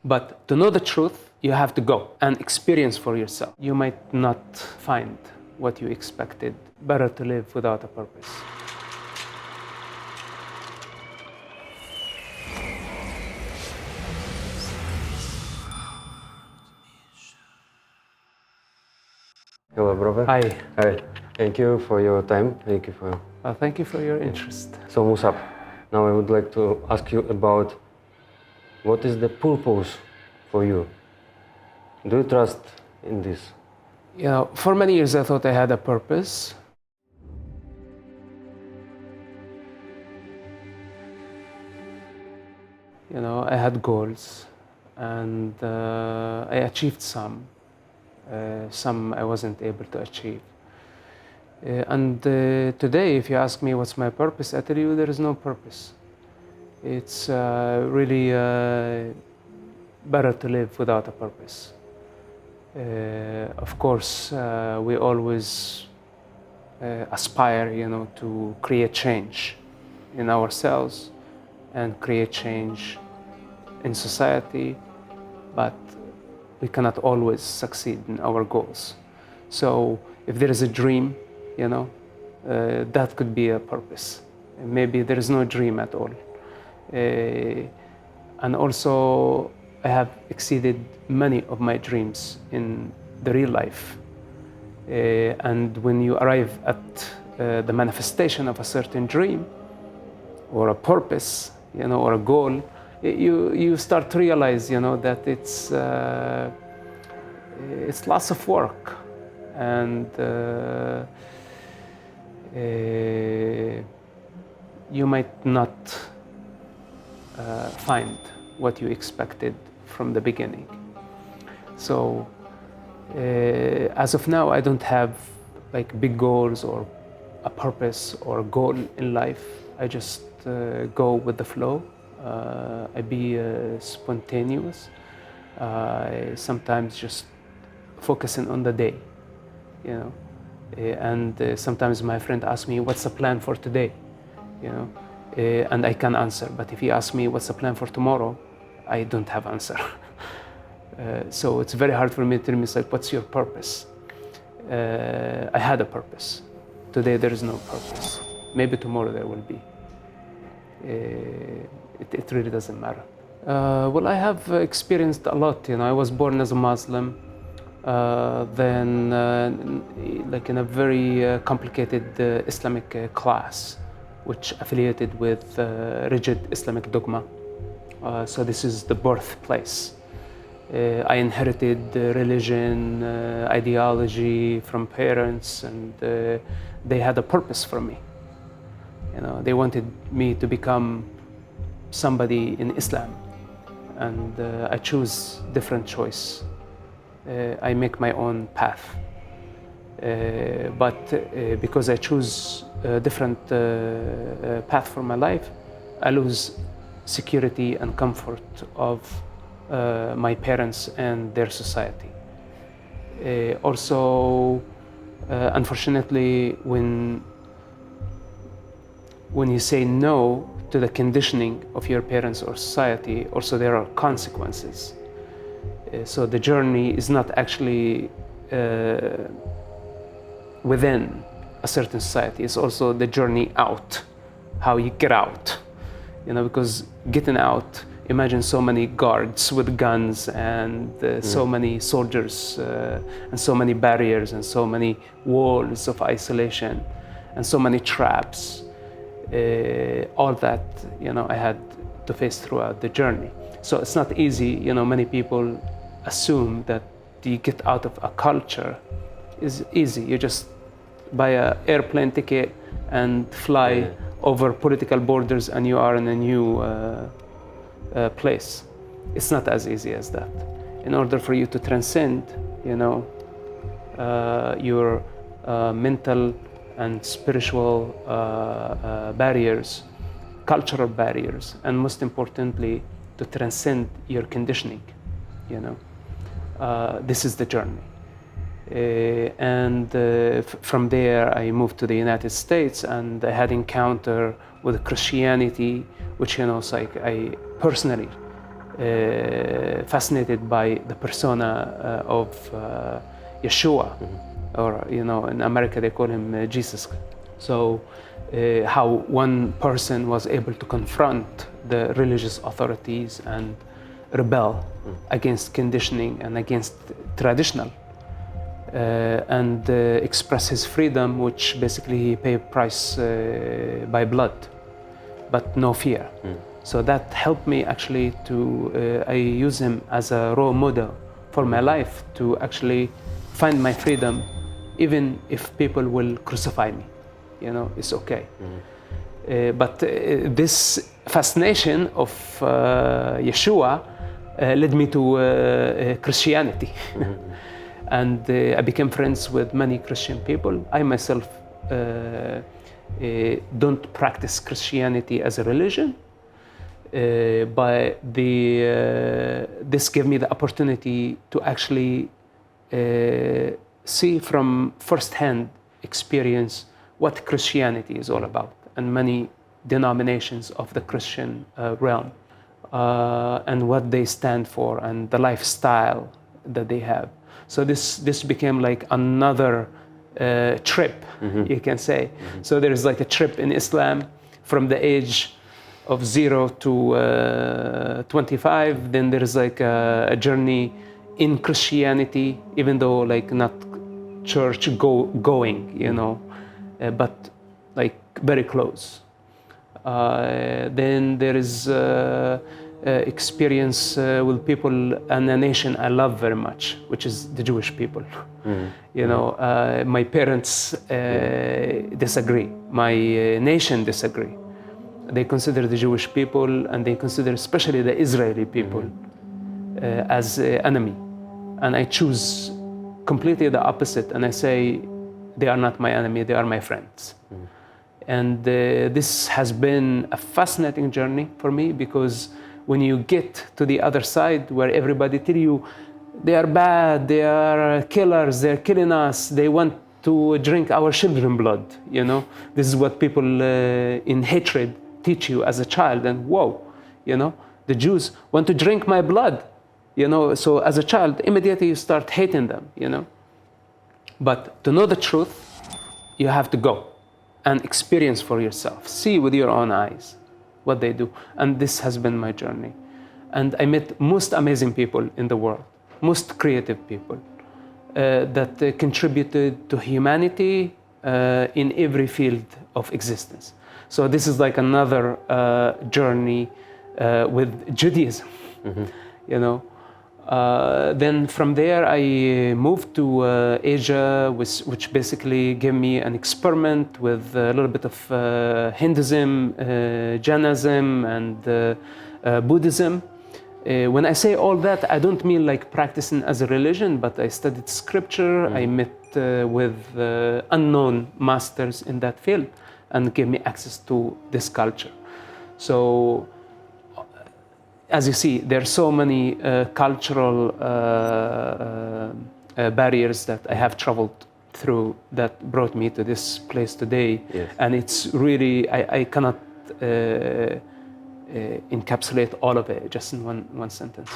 But to know the truth, you have to go and experience for yourself. You might not find what you expected. Better to live without a purpose. Hello, brother. Hi. Hi. Thank you for your time. Thank you for your interest. So, Mosab, now I would like to ask you about what is the purpose for you? Do you trust in this? You know, for many years I thought I had a purpose. You know, I had goals, and I achieved some. Some I wasn't able to achieve. And today, if you ask me what's my purpose, I tell you there is no purpose. It's really better to live without a purpose. Of course, we always aspire, you know, to create change in ourselves and create change in society, but we cannot always succeed in our goals. So if there is a dream, you know, that could be a purpose. Maybe there is no dream at all. And also, I have exceeded many of my dreams in the real life. And when you arrive at the manifestation of a certain dream or a purpose, you know, or a goal, you start to realize, you know, that it's lots of work, and you might not find what you expected from the beginning. So as of now, I don't have like big goals or a purpose or a goal in life. I just go with the flow. I be spontaneous. I sometimes just focusing on the day, you know. And sometimes my friend asks me, "What's the plan for today?" You know, and I can answer. But if he asks me, "What's the plan for tomorrow?" I don't have answer. So it's very hard for me to tell me, like, "What's your purpose?" I had a purpose. Today there is no purpose. Maybe tomorrow there will be. It really doesn't matter. Well, I have experienced a lot. You know, I was born as a Muslim, then like in a very complicated Islamic class, which affiliated with rigid Islamic dogma. So this is the birthplace. I inherited religion, ideology from parents, and they had a purpose for me. You know, they wanted me to become somebody in Islam, and I choose different choice. I make my own path, but because I choose a different path for my life, I lose security and comfort of my parents and their society. Also, unfortunately, when you say no to the conditioning of your parents or society, also there are consequences. So the journey is not actually within a certain society, it's also the journey out, how you get out. You know, because getting out, imagine so many guards with guns and so many soldiers and so many barriers and so many walls of isolation and so many traps. All that, you know, I had to face throughout the journey. So it's not easy. You know, many people assume that you get out of a culture is easy. You just buy an airplane ticket and fly over political borders and you are in a new place. It's not as easy as that. In order for you to transcend, you know, your mental and spiritual barriers, cultural barriers, and most importantly, to transcend your conditioning, you know. This is the journey. From there, I moved to the United States, and I had encounter with Christianity, which, you know, it's like I personally fascinated by the persona of Yeshua, or in America they call him Jesus. So how one person was able to confront the religious authorities and rebel against conditioning and against traditional, and express his freedom, which basically he paid price by blood, but no fear. So that helped me actually to, I use him as a role model for my life to actually find my freedom, even if people will crucify me. It's okay. But this fascination of Yeshua led me to Christianity. And I became friends with many Christian people. I myself don't practice Christianity as a religion, but this gave me the opportunity to actually see from first-hand experience what Christianity is all about, and many denominations of the Christian realm, and what they stand for, and the lifestyle that they have. So this became like another trip, you can say. So there is like a trip in Islam from the age of 0 to 25. Then there is like a journey in Christianity, even though like not church going, but like very close. Then there is experience with people and a nation I love very much, which is the Jewish people. My parents disagree. My nation disagree. They consider the Jewish people, and they consider especially the Israeli people as enemy. And I choose completely the opposite, and I say they are not my enemy, they are my friends. And this has been a fascinating journey for me, because when you get to the other side where everybody tell you they are bad, they are killers, they're killing us, they want to drink our children's blood, This is what people in hatred teach you as a child, and whoa, the Jews want to drink my blood, so as a child, immediately you start hating them, But to know the truth, you have to go and experience for yourself, see with your own eyes what they do. And this has been my journey. And I met most amazing people in the world, most creative people that contributed to humanity in every field of existence. So this is like another journey with Judaism, Then from there I moved to Asia, which basically gave me an experiment with a little bit of Hinduism, Jainism, and Buddhism. When I say all that, I don't mean like practicing as a religion, but I studied scripture. I met with unknown masters in that field, and gave me access to this culture. So as you see, there are so many cultural barriers that I have traveled through that brought me to this place today. Yes. And it's really, I cannot encapsulate all of it just in one sentence.